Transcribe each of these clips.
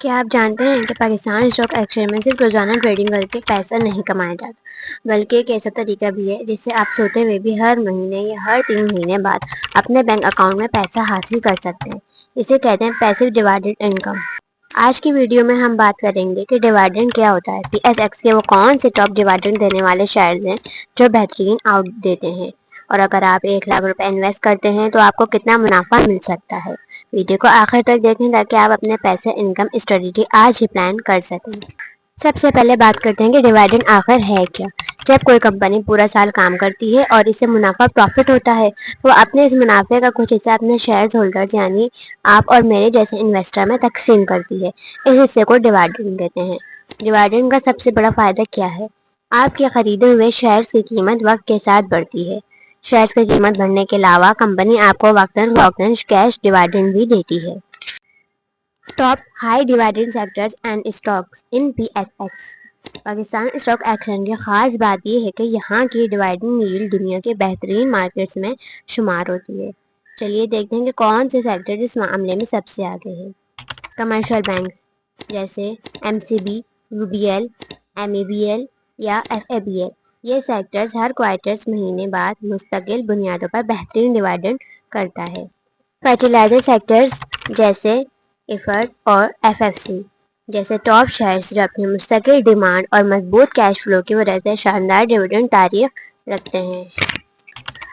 کیا آپ جانتے ہیں کہ پاکستان اسٹاک ایکسچینج میں صرف روزانہ ٹریڈنگ کر کے پیسہ نہیں کمایا جاتا، بلکہ ایک ایسا طریقہ بھی ہے جس سے آپ سوتے ہوئے بھی ہر مہینے یا ہر 3 مہینے بعد اپنے بینک اکاؤنٹ میں پیسہ حاصل کر سکتے ہیں۔ اسے کہتے ہیں پیسو ڈیویڈنڈ انکم۔ آج کی ویڈیو میں ہم بات کریں گے کہ ڈیویڈنڈ کیا ہوتا ہے، پی ایس ایکس کے وہ کون سے ٹاپ ڈیویڈنڈ دینے والے شیئرز ہیں جو بہترین آؤٹ دیتے ہیں، اور اگر آپ 1 لاکھ روپے انویسٹ کرتے ہیں تو آپ کو کتنا منافع مل سکتا ہے۔ ویڈیو کو آخر تک دیکھیں تاکہ آپ اپنے پیسے انکم اسٹریٹجی آج ہی پلان کر سکیں۔ سب سے پہلے بات کرتے ہیں کہ ڈیویڈنڈ آخر ہے کیا۔ جب کوئی کمپنی پورا سال کام کرتی ہے اور اسے منافع پروفٹ ہوتا ہے تو وہ اپنے اس منافع کا کچھ حصہ اپنے شیئر ہولڈرز یعنی آپ اور میرے جیسے انویسٹر میں تقسیم کرتی ہے۔ اس حصے کو ڈیویڈنڈ دیتے ہیں۔ ڈیویڈنڈ کا سب سے بڑا فائدہ کیا ہے؟ آپ کے خریدے ہوئے شیئرز کی قیمت وقت کے ساتھ بڑھتی ہے۔ شیئرز کی قیمت بڑھنے کے علاوہ کمپنی آپ کو وقتاً فوقتاً کیش ڈیویڈنڈ بھی دیتی ہے۔ Top high dividend sectors and stocks in P S x. Pakistan stock exchange کی خاص بات یہ ہے کہ یہاں کی ڈیویڈنڈ ییلڈ دنیا کے بہترین مارکیٹس میں شمار ہوتی ہے۔ چلیے دیکھتے ہیں کہ کون سے سیکٹر اس معاملے میں سب سے آگے ہیں۔ کمرشل بینکس جیسے M C B, U B L, M E B L یا ایف اے بی ایل، یہ سیکٹرز ہر کوارٹرز مہینے بعد مستقل بنیادوں پر بہترین ڈیویڈنڈ کرتا ہے۔ فرٹیلائزر سیکٹرز جیسے ایفڈ اور ایف ایف سی جیسے ٹاپ شیئرز جو اپنی مستقل ڈیمانڈ اور مضبوط کیش فلو کی وجہ سے شاندار ڈیویڈنڈ تاریخ رکھتے ہیں۔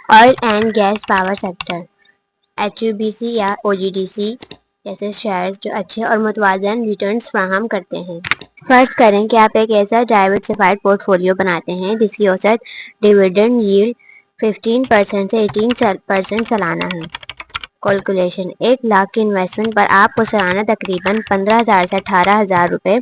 Oil and gas power sector H U B C یا او جی ڈی سی جیسے شیئرز جو اچھے اور متوازن ریٹرنز فراہم کرتے ہیں۔ فرض کریں کہ آپ ایک ایسا ڈائیورسفائڈ پورٹ فولیو بناتے ہیں جس کی اوسط ڈیویڈنڈ ییلڈ 15% سے 18% سالانہ ہے۔ کیلکولیشن 1 لاکھ کی انویسٹمنٹ پر آپ کو سالانہ تقریباً 15,000 سے 18,000 روپے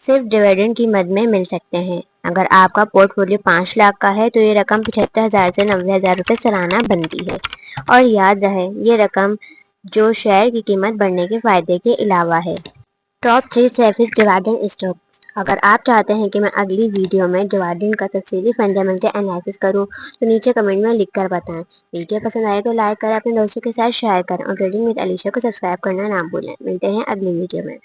صرف ڈیویڈنڈ کی مد میں مل سکتے ہیں۔ اگر آپ کا پورٹ فولیو 5 لاکھ کا ہے تو یہ رقم 75,000 سے 90,000 روپے سالانہ بنتی ہے، اور یاد رہے یہ رقم جو شیئر کی قیمت بڑھنے کے فائدے کے علاوہ ہے۔ Top 3 safest dividend stock. اگر آپ چاہتے ہیں کہ میں اگلی ویڈیو میں ڈیویڈنڈ کا تفصیلی فنڈامنٹل انالیسس کروں تو نیچے کمنٹ میں لکھ کر بتائیں۔ ویڈیو پسند آئے تو لائک کریں، اپنے دوستوں کے ساتھ شیئر کریں اور ٹریڈنگ وتھ علیشا کو سبسکرائب کرنا نہ بھولیں۔ ملتے ہیں اگلی ویڈیو میں۔